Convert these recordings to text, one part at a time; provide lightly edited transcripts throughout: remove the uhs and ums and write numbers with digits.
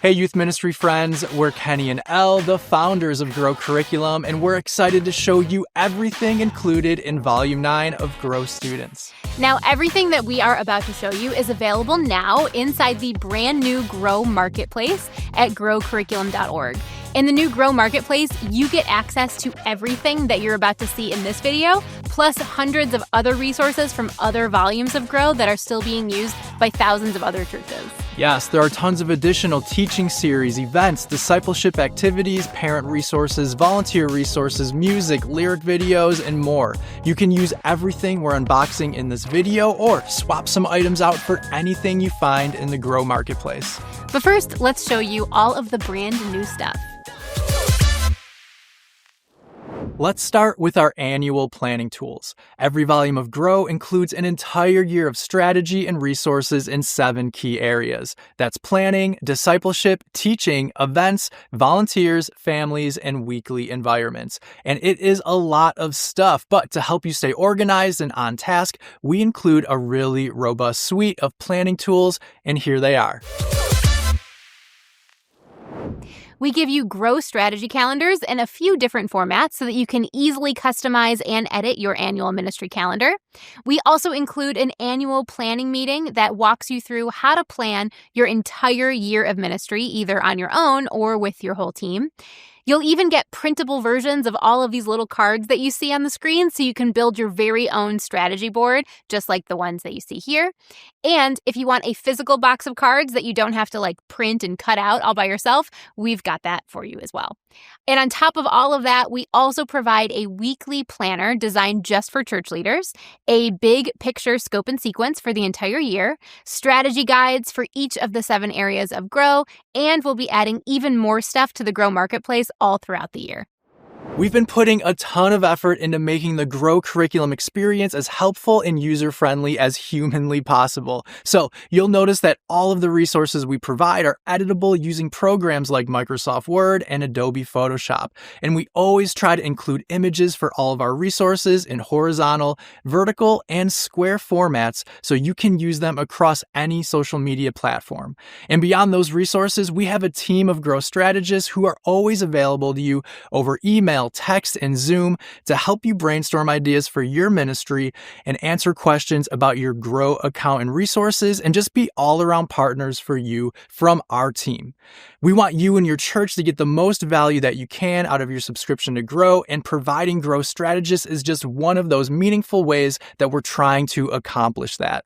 Hey, youth ministry friends, we're Kenny and Elle, the founders of Grow Curriculum, and we're excited to show you everything included in Volume 9 of Grow Students. Now, everything that we are about to show you is available now inside the brand new Grow Marketplace at growcurriculum.org. In the new Grow Marketplace, you get access to everything that you're about to see in this video, plus hundreds of other resources from other volumes of Grow that are still being used by thousands of other churches. Yes, there are tons of additional teaching series, events, discipleship activities, parent resources, volunteer resources, music, lyric videos, and more. You can use everything we're unboxing in this video or swap some items out for anything you find in the Grow Marketplace. But first, let's show you all of the brand new stuff. Let's start with our annual planning tools. Every volume of Grow includes an entire year of strategy and resources in 7 key areas. That's planning, discipleship, teaching, events, volunteers, families, and weekly environments. And it is a lot of stuff, but to help you stay organized and on task, we include a really robust suite of planning tools, and here they are. We give you Grow strategy calendars in a few different formats so that you can easily customize and edit your annual ministry calendar. We also include an annual planning meeting that walks you through how to plan your entire year of ministry, either on your own or with your whole team. You'll even get printable versions of all of these little cards that you see on the screen so you can build your very own strategy board, just like the ones that you see here. And if you want a physical box of cards that you don't have to print and cut out all by yourself, we've got that for you as well. And on top of all of that, we also provide a weekly planner designed just for church leaders, a big picture scope and sequence for the entire year, strategy guides for each of the 7 areas of Grow, and we'll be adding even more stuff to the Grow Marketplace all throughout the year. We've been putting a ton of effort into making the Grow Curriculum experience as helpful and user-friendly as humanly possible. So you'll notice that all of the resources we provide are editable using programs like Microsoft Word and Adobe Photoshop. And we always try to include images for all of our resources in horizontal, vertical, and square formats so you can use them across any social media platform. And beyond those resources, we have a team of Grow strategists who are always available to you over email, text, and Zoom to help you brainstorm ideas for your ministry and answer questions about your Grow account and resources and just be all-around partners for you from our team. We want you and your church to get the most value that you can out of your subscription to Grow, and providing Grow strategists is just one of those meaningful ways that we're trying to accomplish that.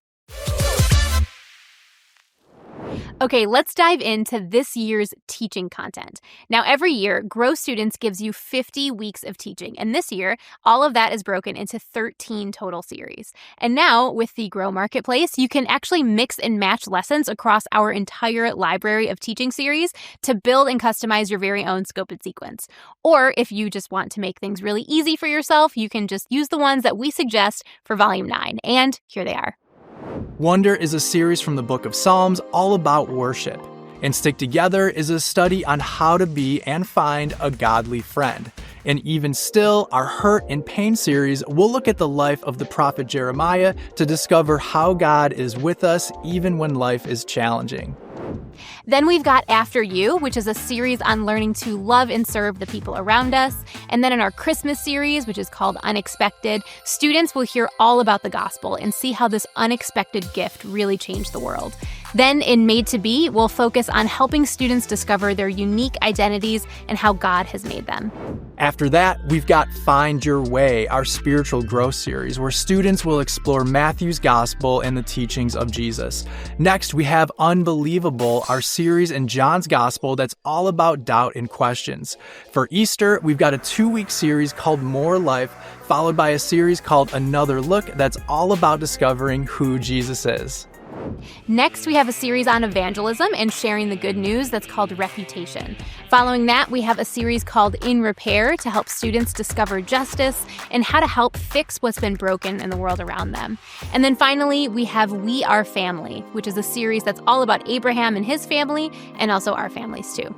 Okay, let's dive into this year's teaching content. Now, every year, Grow Students gives you 50 weeks of teaching, and this year, all of that is broken into 13 total series. And now, with the Grow Marketplace, you can actually mix and match lessons across our entire library of teaching series to build and customize your very own scope and sequence. Or if you just want to make things really easy for yourself, you can just use the ones that we suggest for Volume 9, and here they are. Wonder is a series from the book of Psalms all about worship. And Stick Together is a study on how to be and find a godly friend. And Even Still, our Hurt and Pain series, will look at the life of the prophet Jeremiah to discover how God is with us even when life is challenging. Then we've got After You, which is a series on learning to love and serve the people around us. And then in our Christmas series, which is called Unexpected, students will hear all about the gospel and see how this unexpected gift really changed the world. Then in Made to Be, we'll focus on helping students discover their unique identities and how God has made them. After that, we've got Find Your Way, our spiritual growth series, where students will explore Matthew's gospel and the teachings of Jesus. Next, we have Unbelievable, our series in John's gospel that's all about doubt and questions. For Easter, we've got a 2-week series called More Life, followed by a series called Another Look that's all about discovering who Jesus is. Next, we have a series on evangelism and sharing the good news that's called Reputation. Following that, we have a series called In Repair to help students discover justice and how to help fix what's been broken in the world around them. And then finally, we have We Are Family, which is a series that's all about Abraham and his family, and also our families too.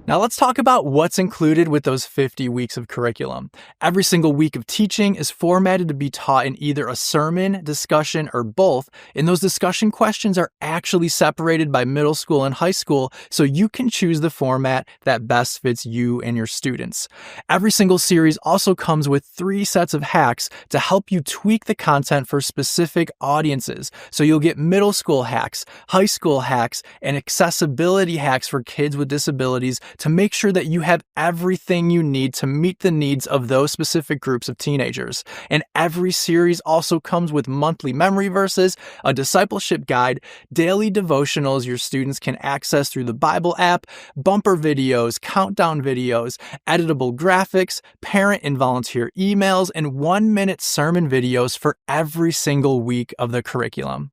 Now let's talk about what's included with those 50 weeks of curriculum. Every single week of teaching is formatted to be taught in either a sermon, discussion, or both, and those discussion questions are actually separated by middle school and high school, so you can choose the format that best fits you and your students. Every single series also comes with 3 sets of hacks to help you tweak the content for specific audiences, so you'll get middle school hacks, high school hacks, and accessibility hacks for kids with disabilities to make sure that you have everything you need to meet the needs of those specific groups of teenagers. And every series also comes with monthly memory verses, a discipleship guide, daily devotionals your students can access through the Bible app, bumper videos, countdown videos, editable graphics, parent and volunteer emails, and 1-minute sermon videos for every single week of the curriculum.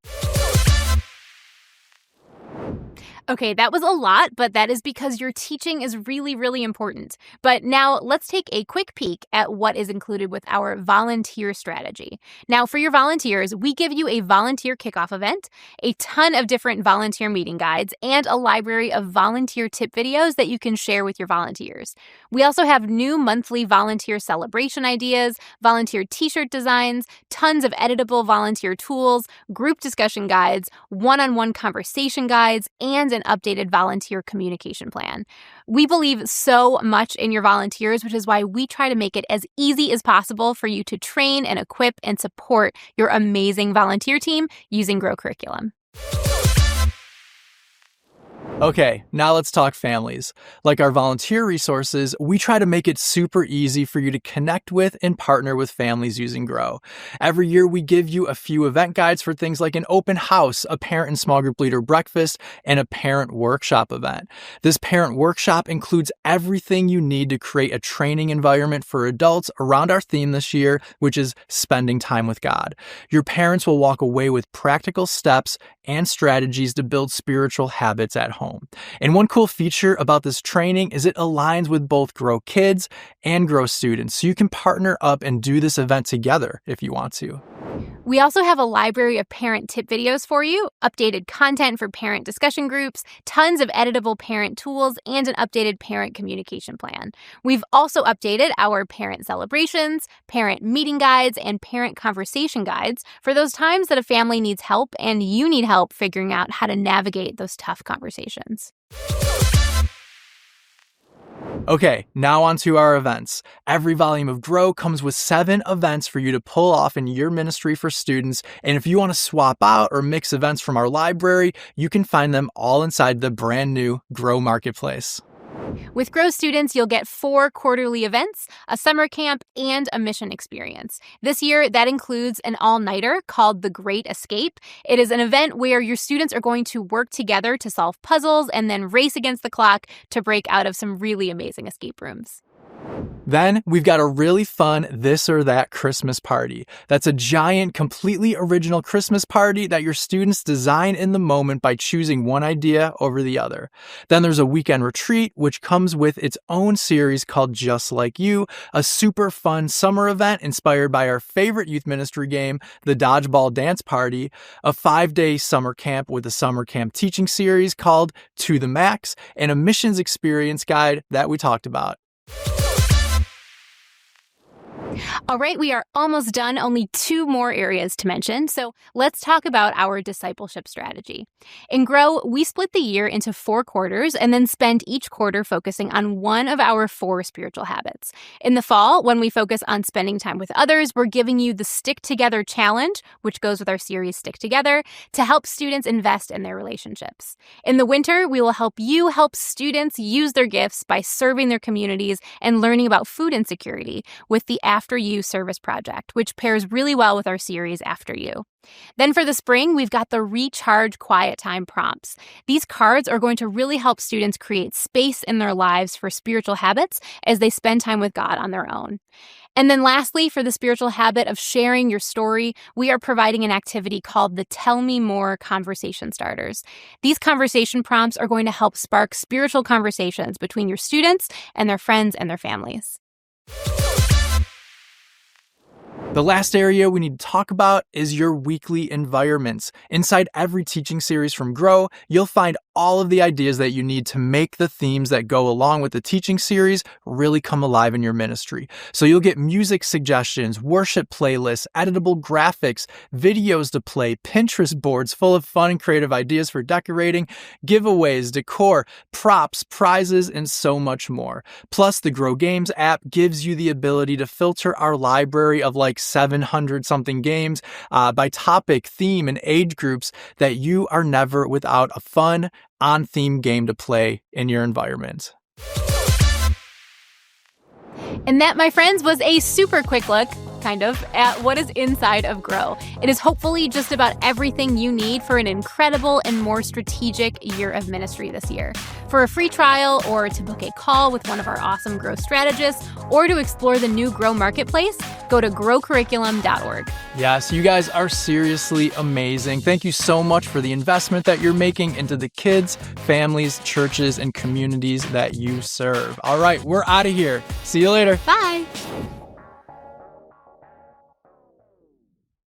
Okay, that was a lot, but that is because your teaching is really, really important. But now let's take a quick peek at what is included with our volunteer strategy. Now, for your volunteers, we give you a volunteer kickoff event, a ton of different volunteer meeting guides, and a library of volunteer tip videos that you can share with your volunteers. We also have new monthly volunteer celebration ideas, volunteer t-shirt designs, tons of editable volunteer tools, group discussion guides, one-on-one conversation guides, and an updated volunteer communication plan. We believe so much in your volunteers, which is why we try to make it as easy as possible for you to train and equip and support your amazing volunteer team using Grow Curriculum. Okay, now let's talk families. Like our volunteer resources, we try to make it super easy for you to connect with and partner with families using Grow. Every year, we give you a few event guides for things like an open house, a parent and small group leader breakfast, and a parent workshop event. This parent workshop includes everything you need to create a training environment for adults around our theme this year, which is spending time with God. Your parents will walk away with practical steps and strategies to build spiritual habits at home. And one cool feature about this training is it aligns with both Grow Kids and Grow students, so you can partner up and do this event together if you want to. We also have a library of parent tip videos for you, updated content for parent discussion groups, tons of editable parent tools, and an updated parent communication plan. We've also updated our parent celebrations, parent meeting guides, and parent conversation guides for those times that a family needs help and you need help figuring out how to navigate those tough conversations. Okay, now on to our events. Every volume of Grow comes with 7 events for you to pull off in your ministry for students, and if you want to swap out or mix events from our library, you can find them all inside the brand new Grow Marketplace. With Grow students, you'll get 4 quarterly events, a summer camp, and a mission experience. This year, that includes an all-nighter called The Great Escape. It is an event where your students are going to work together to solve puzzles and then race against the clock to break out of some really amazing escape rooms. Then we've got a really fun This or That Christmas party. That's a giant, completely original Christmas party that your students design in the moment by choosing one idea over the other. Then there's a weekend retreat, which comes with its own series called Just Like You, a super fun summer event inspired by our favorite youth ministry game, the Dodgeball Dance Party, a 5-day summer camp with a summer camp teaching series called To the Max, and a missions experience guide that we talked about. All right, we are almost done. Only 2 more areas to mention. So let's talk about our discipleship strategy. In Grow, we split the year into 4 quarters and then spend each quarter focusing on one of our 4 spiritual habits. In the fall, when we focus on spending time with others, we're giving you the Stick Together Challenge, which goes with our series Stick Together, to help students invest in their relationships. In the winter, we will help you help students use their gifts by serving their communities and learning about food insecurity with the After You service project, which pairs really well with our series After You. Then for the spring, we've got the Recharge Quiet Time prompts. These cards are going to really help students create space in their lives for spiritual habits as they spend time with God on their own. And then lastly, for the spiritual habit of sharing your story, we are providing an activity called the Tell Me More Conversation Starters. These conversation prompts are going to help spark spiritual conversations between your students and their friends and their families. The last area we need to talk about is your weekly environments. Inside every teaching series from Grow, you'll find all of the ideas that you need to make the themes that go along with the teaching series really come alive in your ministry. So you'll get music suggestions, worship playlists, editable graphics, videos to play, Pinterest boards full of fun and creative ideas for decorating, giveaways, decor, props, prizes, and so much more. Plus, the Grow Games app gives you the ability to filter our library of like 700 something games by topic, theme, and age groups that you are never without a fun, on-theme game to play in your environment. And that, my friends, was a super quick look, kind of, at what is inside of Grow. It is hopefully just about everything you need for an incredible and more strategic year of ministry this year. For a free trial, or to book a call with one of our awesome Grow strategists, or to explore the new Grow Marketplace, go to growcurriculum.org. Yes, you guys are seriously amazing. Thank you so much for the investment that you're making into the kids, families, churches, and communities that you serve. All right, we're out of here. See you later. Bye.